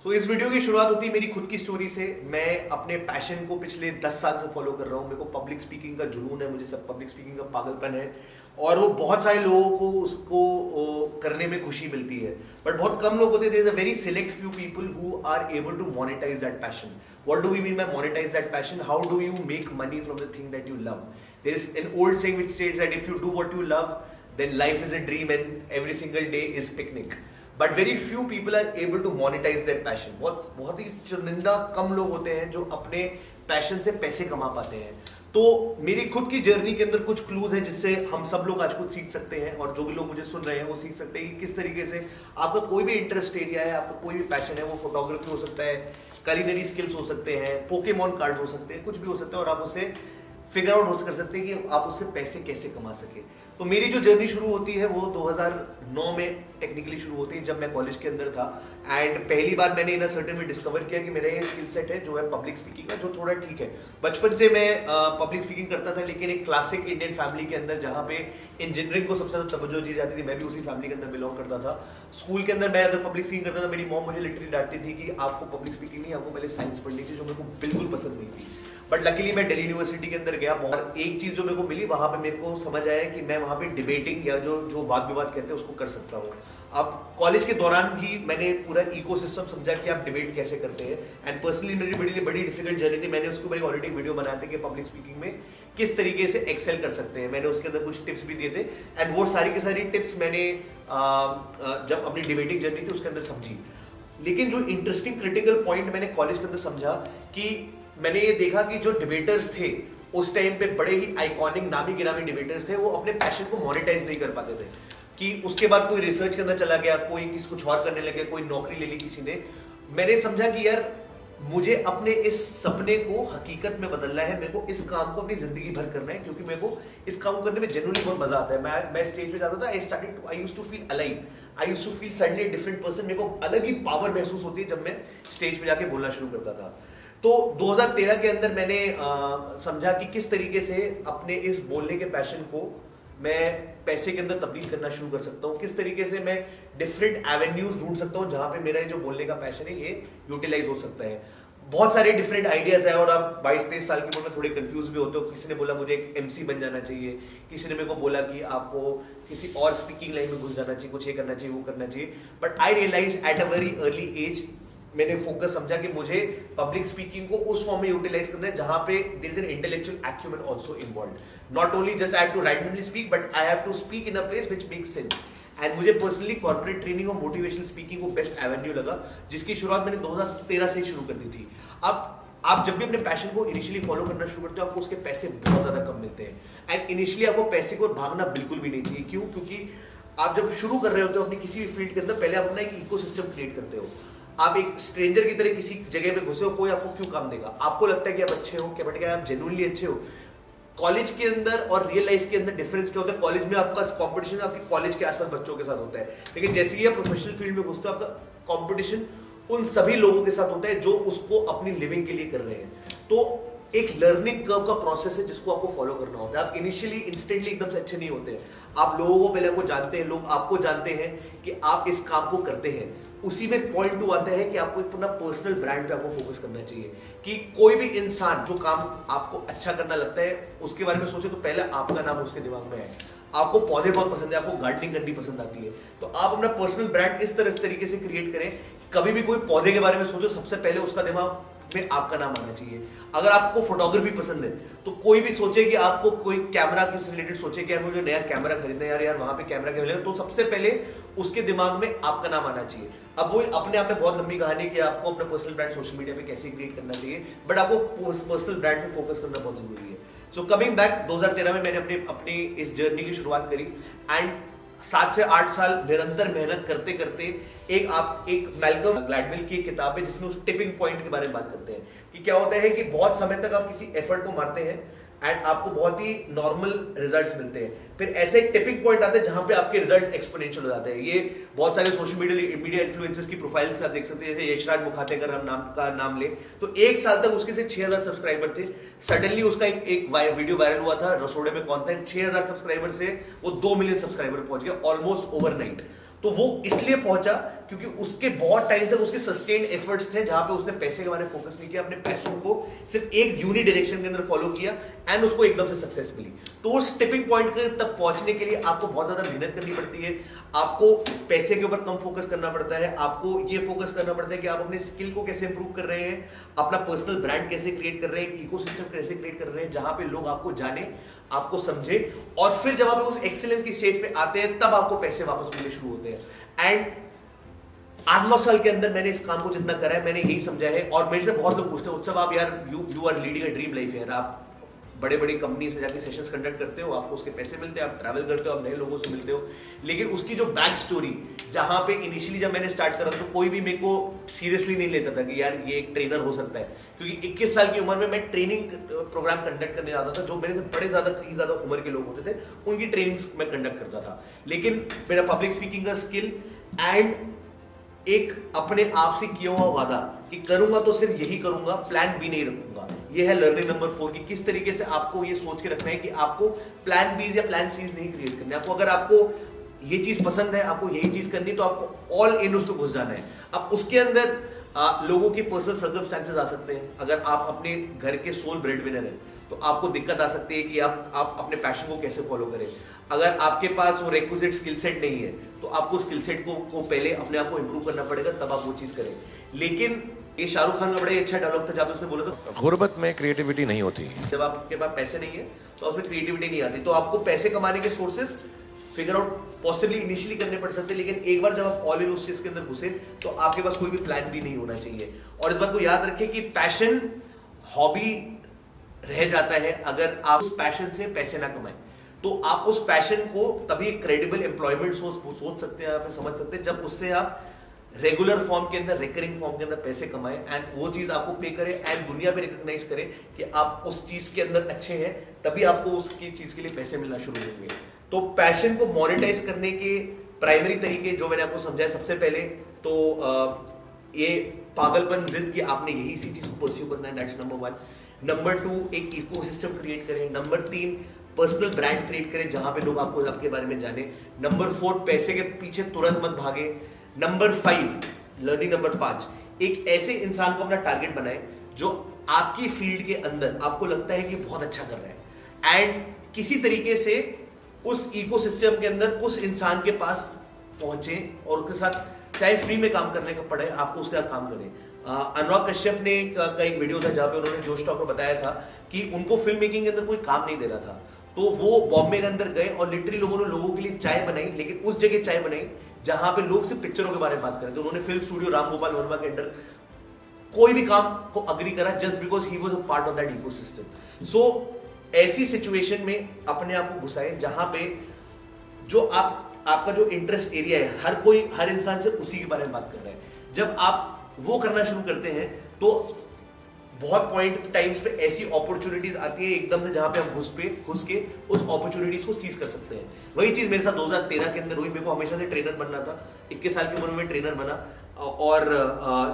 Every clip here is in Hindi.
तो इस वीडियो की शुरुआत होती है मेरी खुद की स्टोरी से। मैं अपने पैशन को पिछले 10 साल से फॉलो कर रहा हूँ। मेरे को पब्लिक स्पीकिंग का जुनून है, मुझे सब पब्लिक स्पीकिंग का पागलपन है और वो बहुत सारे लोगों को उसको करने में खुशी मिलती है, बट बहुत कम लोग होते हैं। There is a very select few people who are able to monetize that passion. What do we mean by monetize that passion? How do you make money from the thing that you love? There is an old saying which states that if you do what you love then life is a dream and every single day is picnic. But very few people are able to monetize their passion. बहुत ही चुनिंदा कम लोग होते हैं जो अपने पैशन से पैसे कमा पाते हैं। तो मेरी खुद की जर्नी के अंदर कुछ क्लूज हैं जिससे हम सब लोग आज कुछ सीख सकते हैं, और जो भी लोग मुझे सुन रहे हैं वो सीख सकते हैं कि किस तरीके से आपका कोई भी इंटरेस्ट एरिया है, आपका कोई भी पैशन है, वो फोटोग्राफी हो सकता है, कुलिनरी स्किल्स हो सकते हैं, पोकेमॉन कार्ड हो सकते हैं, कुछ भी हो सकता है, और आप उससे फिगर आउट कर सकते हैं कि आप उससे पैसे कैसे कमा सके। तो मेरी जो जर्नी शुरू होती है वो 2009 में टेक्निकली शुरू होती है, जब मैं कॉलेज के अंदर था। एंड पहली बार मैंने इन सर्टेन में डिस्कवर किया कि मेरा ये स्किल सेट है जो है पब्लिक स्पीकिंग का, जो थोड़ा ठीक है। बचपन से मैं पब्लिक स्पीकिंग करता था, लेकिन एक क्लासिक इंडियन फैमिली के अंदर जहाँ पे इंजीनियरिंग को सबसे ज्यादा तवज्जो दी जाती थी, मैं भी उसी फैमिली के अंदर बिलोंग करता था। स्कूल के अंदर मैं अगर पब्लिक स्पीकिंग करता था, मेरी मॉम मुझे लिटरली डांटती थी कि आपको पब्लिक स्पीकिंग नहीं, आपको पहले साइंस पढ़नी चाहिए, जो मेरे को बिल्कुल पसंद नहीं थी। बट लकीली मैं दिल्ली यूनिवर्सिटी के अंदर गया, और एक चीज जो मेरे को मिली वहां पे, मेरे को समझ आया कि मैं वहां पे डिबेटिंग या जो वाद विवाद कहते हैं उसको कर सकता हूँ। अब कॉलेज के दौरान भी मैंने पूरा इकोसिस्टम समझा कि आप डिबेट कैसे करते हैं। एंड पर्सनली मेरी बड़ी डिफिकल्ट जर्नी थी। मैंने उसके ऊपर ऑलरेडी वीडियो बनाया था कि पब्लिक स्पीकिंग में किस तरीके से एक्सेल कर सकते हैं। मैंने उसके अंदर कुछ टिप्स भी दिए थे, एंड वो सारी की सारी टिप्स मैंने जब अपनी डिबेटिंग जर्नी थी उसके अंदर समझी। लेकिन जो इंटरेस्टिंग क्रिटिकल पॉइंट मैंने कॉलेज के अंदर समझा कि मैंने ये देखा कि जो डिबेटर्स थे उस टाइम पे, बड़े ही आइकॉनिक नामी गिरामी डिबेटर्स थे, वो अपने पैशन को मोनेटाइज नहीं कर पाते थे। कि उसके बाद कोई रिसर्च के अंदर चला गया, कोई किसी कुछ और करने लगे, कोई नौकरी ले ली किसी ने। मैंने समझा कि यार मुझे अपने इस सपने को हकीकत में बदलना है, मेरे को इस काम को अपनी जिंदगी भर करना है, क्योंकि मेरे को इस काम करने में जेन्युइनली बहुत मजा आता है। मैं स्टेज पे जाता था, I used to feel alive, I used to feel suddenly a different person. मेरे को अलग ही पावर महसूस होती है जब मैं स्टेज पे जाके बोलना शुरू करता था। तो 2013 के अंदर मैंने समझा कि किस तरीके से अपने इस बोलने के पैशन को मैं पैसे के अंदर तब्दील करना शुरू कर सकता हूँ, किस तरीके से मैं डिफरेंट एवेन्यूज ढूंढ सकता हूँ जहां पे मेरा जो बोलने का पैशन है ये यूटिलाइज हो सकता है। बहुत सारे डिफरेंट आइडियाज है, और आप 22-23 साल की उम्र में थोड़े कंफ्यूज भी होते हो। किसी ने बोला मुझे एक एमसी बन जाना चाहिए, किसी ने मेरे को बोला कि आपको किसी और स्पीकिंग लाइन में घुस जाना चाहिए, कुछ ये करना चाहिए, वो करना चाहिए। But I realize at a very early age, मैंने फोकस समझा कि मुझे पब्लिक स्पीकिंग को उस फॉर्म में यूटिलाइज करना है जहां पे there is an intellectual acumen also involved. Not only just I have to randomly speak, but I have to speak in a place which makes sense. And मुझे पर्सनली कॉर्पोरेट ट्रेनिंग और मोटिवेशनल स्पीकिंग को बेस्ट एवेन्यू लगा, जिसकी शुरुआत मैंने 2013 से शुरू कर दी थी। अब आप जब भी अपने पैशन को इनिशियली फॉलो करना शुरू करते हो, आपको उसके पैसे बहुत ज्यादा कम मिलते हैं। एंड इनिशियली आपको पैसे को भागना बिल्कुल भी नहीं चाहिए। क्यों? क्योंकि आप जब शुरू कर रहे होते हो अपनी किसी भी फील्ड के अंदर, पहले आप अपना एक इकोसिस्टम क्रिएट करते हो। आप एक स्ट्रेंजर की तरह किसी जगह में घुसे हो, कोई आपको क्यों काम देगा? आपको लगता है कि आप अच्छे हो, क्या बेटा आप जेन्युइनली अच्छे हो? कॉलेज के अंदर और रियल लाइफ के अंदर डिफरेंस क्या होता है? कॉलेज में आपका कंपटीशन आपके कॉलेज के आसपास बच्चों के साथ होता है, लेकिन जैसे ही आप प्रोफेशनल फील्ड में घुसते हो, आपका कंपटीशन उन सभी लोगों के साथ होता है जो उसको अपनी लिविंग के लिए कर रहे हैं। तो एक लर्निंग कर्व का प्रोसेस है जिसको आपको फॉलो करना होता है। आप इनिशियली इंस्टेंटली एकदम से अच्छे नहीं होते हैं। आप लोगों को पहले आपको जानते हैं, लोग आपको जानते हैं कि आप इस काम को करते हैं। उसी में पॉइंट 2 आता है कि आपको अपना पर्सनल ब्रांड पे आपको फोकस करना चाहिए। कि कोई भी इंसान जो काम आपको अच्छा करना लगता है उसके बारे में सोचे तो पहले आपका नाम उसके दिमाग में है। आपको पौधे बहुत पसंद है, आपको गार्डनिंग करनी पसंद आती है, तो आप अपना पर्सनल ब्रांड इस तरीके से क्रिएट करें। कभी भी कोई पौधे के बारे में सोचो, सबसे पहले उसका दिमाग में आपका नाम आना चाहिए। अगर आपको फोटोग्राफी पसंद है तो कोई भी सोचे कि आपको कोई कैमरा किस रिलेटेड सोचे कि यार मुझे नया कैमरा खरीदना है, यार वहां पे कैमरा क्या मिलेगा, तो सबसे पहले उसके दिमाग में आपका नाम आना चाहिए। अब वो अपने आप में बहुत लंबी कहानी है कि आपको अपना पर्सनल ब्रांड सोशल मीडिया पे कैसे क्रिएट करना चाहिए, बट आपको पर्सनल ब्रांड पे फोकस करना बहुत जरूरी है। सो कमिंग बैक, 2013 में मैंने अपनी इस जर्नी की शुरुआत करी, एंड 7 से 8 साल निरंतर मेहनत करते करते एक मैल्कम ग्लैडवेल की किताब है जिसमें उस टिपिंग पॉइंट के बारे में बात करते हैं कि क्या होता है कि बहुत समय तक आप किसी एफर्ट को मारते हैं एंड आपको बहुत ही नॉर्मल रिजल्ट्स मिलते हैं, फिर ऐसे एक टिपिंग पॉइंट आता है जहां पे आपके रिजल्ट्स एक्सपोनेंशियल हो जाते हैं। ये बहुत सारे सोशल मीडिया इन्फ्लुएंसर्स की प्रोफाइल से आप देख सकते हैं। जैसे यशराज मुखातेकर हम नाम ले, तो 1 साल तक उसके सिर्फ 6000 सब्सक्राइबर थे। सडनली उसका एक वीडियो वायरल हुआ था, रसोड़े में कौन था, 6000 सब्सक्राइबर से वो 2 मिलियन सब्सक्राइबर पहुंच गया ऑलमोस्ट ओवरनाइट। तो वो इसलिए पहुंचा क्योंकि उसके बहुत टाइम तक उसके सस्टेन्ड एफर्ट्स थे जहां पे उसने पैसे के बारे में फोकस नहीं किया, अपने पैशन को सिर्फ एक यूनि डायरेक्शन के अंदर फॉलो किया एंड उसको एकदम से सक्सेस मिली। तो उस टिपिंग पॉइंट तक पहुंचने के लिए आपको बहुत ज्यादा मेहनत करनी पड़ती है, आपको पैसे के ऊपर कम फोकस करना पड़ता है, आपको ये फोकस करना पड़ता है कि आप अपने स्किल को कैसे इंप्रूव कर रहे हैं, अपना पर्सनल ब्रांड कैसे क्रिएट कर रहे हैं, इकोसिस्टम कैसे क्रिएट कर रहे हैं जहां पे लोग आपको जाने, आपको समझे, और फिर जब आप उस एक्सीलेंस की स्टेज पे आते हैं तब आपको पैसे वापस मिलने शुरू होते हैं। एंड 8-9 साल के अंदर मैंने इस काम को जितना करा है मैंने यही समझा है। और मेरे से बहुत लोग पूछते हैं उत्सव आप यार you are leading a dream life यार, आप बड़े बड़ी कंपनीज में जाके सेशंस कंडक्ट करते हो, आपको उसके पैसे मिलते हैं, आप ट्रैवल करते हो, आप नए लोगों से मिलते हो, लेकिन उसकी जो बैक स्टोरी जहां पे इनिशियली जब मैंने स्टार्ट करा तो कोई भी मेरे को सीरियसली नहीं लेता था कि यार ये एक ट्रेनर हो सकता है, क्योंकि 21 साल की उम्र में मैं ट्रेनिंग प्रोग्राम कंडक्ट करने जाता था, जो मेरे से बड़े ज्यादा उम्र के लोग होते थे उनकी ट्रेनिंग्स मैं कंडक्ट करता था। लेकिन मेरा पब्लिक स्पीकिंग का स्किल एंड एक अपने आप से किया हुआ वादा कि करूंगा तो सिर्फ यही करूंगा, प्लान बी नहीं रखूंगा, ये है लर्निंग नंबर 4 की किस तरीके से आपको ये सोच के रखना है कि आपको प्लान बीज या प्लान सीज नहीं क्रिएट करने। आपको अगर आपको ये चीज पसंद है, आपको यही चीज करनी, तो आपको ऑल इन उसमें घुस जाना है। अब उसके अंदर लोगों की पर्सनल सर्कमस्टेंसेस आ सकते हैं। अगर आप अपने घर के सोल ब्रेड विनर हैं तो आपको दिक्कत आ सकती है कि आप अपने पैशन को कैसे फॉलो करें। अगर आपके पास वो रेक्विजिट स्किल सेट नहीं है तो आपको स्किल सेट को पहले अपने आप को इंप्रूव करना पड़ेगा, तब आप वो चीज करें। लेकिन ये शाहरुख खान का बड़ा ही अच्छा डायलॉग था जब उसने बोला था गुर्बत में क्रिएटिविटी नहीं होती। जब आपके पास पैसे नहीं है तो उसमें क्रिएटिविटी नहीं आती। तो आपको पैसे कमाने के sources figure out possibly initially करने पड़ सकते हैं, लेकिन एक बार जब आप ऑल इन उस चीज के अंदर घुसे तो आपके पास कोई भी प्लान भी नहीं होना चाहिए। और इस बात को याद रखें कि पैशन हॉबी रह जाता है अगर आप उस पैशन से पैसे ना कमाएं। तो आप उस पैशन को तभी क्रेडिबल एम्प्लॉयमेंट सोच सकते हैं या फिर समझ सकते हैं जब उससे आप रेगुलर फॉर्म के अंदर, रिकरिंग फॉर्म के अंदर पैसे कमाएं एंड वो चीज आपको पे करे एंड दुनिया में रिकॉग्नाइज करे कि आप उस चीज के अंदर अच्छे हैं, तभी आपको उसकी चीज के लिए पैसे मिलना शुरू होंगे। तो पैशन को मोनेटाइज करने के प्राइमरी तरीके जो मैंने आपको समझाया, सबसे पहले तो ये पागलपन जिद कि आपने यही इसी चीज को परस्यू करना है, दैट्स नंबर 1। नंबर 2 एक इकोसिस्टम क्रिएट करें। नंबर 3 पर्सनल ब्रांड क्रिएट करें जहां पे लोग आपको आपके बारे में जाने। नंबर 4 पैसे के पीछे तुरंत मत भागे। Number 5 learning. नंबर 5 एक ऐसे इंसान को अपना टारगेट बनाए जो आपकी फील्ड के अंदर आपको लगता है कि बहुत अच्छा कर रहा है एंड किसी तरीके से उस इकोसिस्टम के अंदर उस इंसान के पास पहुंचे और उसके साथ चाहे फ्री में काम करने का पड़े आपको उसके साथ काम करें। अनुराग कश्यप ने का एक वीडियो था जहां पे उन्होंने जोश टॉक में बताया था कि उनको फिल्म मेकिंग के अंदर कोई काम नहीं दे रहा था, तो वो बॉम्बे के अंदर गए और लिटरली लोगों ने लोगों के लिए चाय बनाई, लेकिन उस जगह चाय बनाई जहां पे लोग सिर्फ पिक्चरों के बारे में बात करें। तो उन्होंने फिल्म स्टूडियो राम गोपाल वर्मा के अंदर कोई भी काम को अग्री करा just because he was a part of that ecosystem. So ऐसी सिचुएशन में अपने आप को घुसाए जहां पे जो आपका जो इंटरेस्ट एरिया है, हर इंसान से उसी के बारे में बात कर रहा है। जब आप वो करना शुरू करते हैं तो बहुत पॉइंट टाइम्स पे ऐसी अपॉर्चुनिटीज आती है एकदम से जहां पे हम घुस के उस अपॉर्चुनिटीज को सीज कर सकते हैं। वही चीज मेरे साथ 2013 के अंदर हुई। मेरे को हमेशा से ट्रेनर बनना था, 21 साल की उम्र में ट्रेनर बना और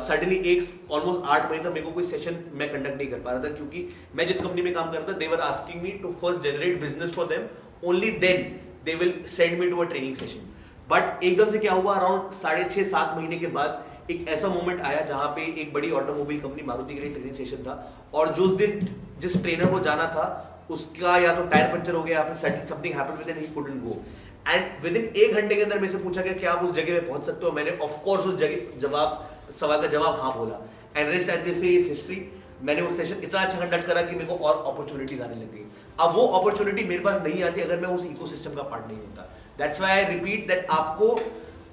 सडनली ऑलमोस्ट 8 महीने तक मेरे को कोई सेशन मैं कंडक्ट नहीं कर पा रहा था, क्योंकि मैं जिस कंपनी में काम करता था they were asking me to first generate business for them, only then they will send me to a training session. But एकदम से क्या हुआ, अराउंड 6.5-7 महीने के बाद एक ऐसा मोमेंट आया जहां पे एक बड़ी ऑटोमोबाइल कंपनी मारुति के लिए ट्रेनिंग सेशन था और जो उस दिन जिस ट्रेनर को जाना था उसका या तो टायर पंचर हो गया या फिर something happened with he couldn't go and with in 1 घंटे के अंदर मेरे से पूछा गया कि आप उस जगह पे पहुंच सकते हो। मैंने ऑफ कोर्स उस जगह सवाल का जवाब हाँ बोला एंड रेस्ट एज दे से इज हिस्ट्री। मैंने वो सेशन इतना अच्छा कंडक्ट करा कि मेरे को और अपॉर्चुनिटीज आने लग गई। अब वो अपॉर्चुनिटी मेरे पास नहीं आती अगर मैं उस इकोसिस्टम का पार्ट नहीं होता। That's why I repeat that आपको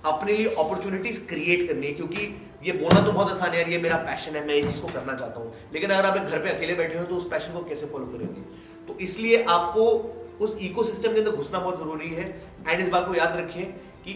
अपने लिए अपॉर्चुनिटीज क्रिएट करनी है, क्योंकि ये बोलना तो बहुत आसान है यार ये मेरा पैशन है, मैं इस चीज को करना चाहता हूं, लेकिन अगर आप घर पे अकेले बैठे हो तो उस पैशन को कैसे फॉलो करेंगे। तो इसलिए आपको उस इकोसिस्टम के अंदर घुसना बहुत जरूरी है एंड इस बात को याद रखें कि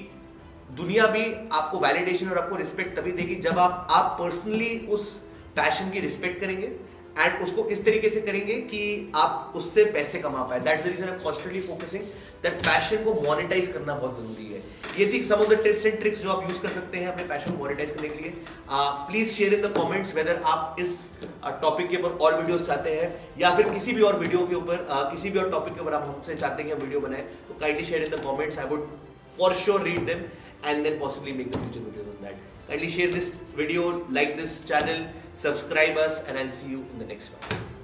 दुनिया भी आपको वैलिडेशन और आपको रिस्पेक्ट तभी देगी जब आप पर्सनली उस पैशन की रिस्पेक्ट करेंगे एंड उसको इस तरीके से करेंगे कि आप उससे पैसे कमा पाए। That's the reason I am constantly focusing that passion को मोनेटाइज करना बहुत जरूरी है। ये थी some of the tips and tricks जो आप यूज कर सकते हैं अपने पैशन को मोनेटाइज करने के लिए। Please share in the comments whether आप इस टॉपिक के ऊपर और वीडियोस चाहते हैं या फिर किसी भी और वीडियो के ऊपर किसी भी और टॉपिक के ऊपर आप हमसे चाहते हैं कि हम वीडियो बनाएं, तो kindly share in the comments. I would for sure read them and then possibly make the future videos on that. Kindly share this video, like this channel, subscribe us, and I'll see you in the next one.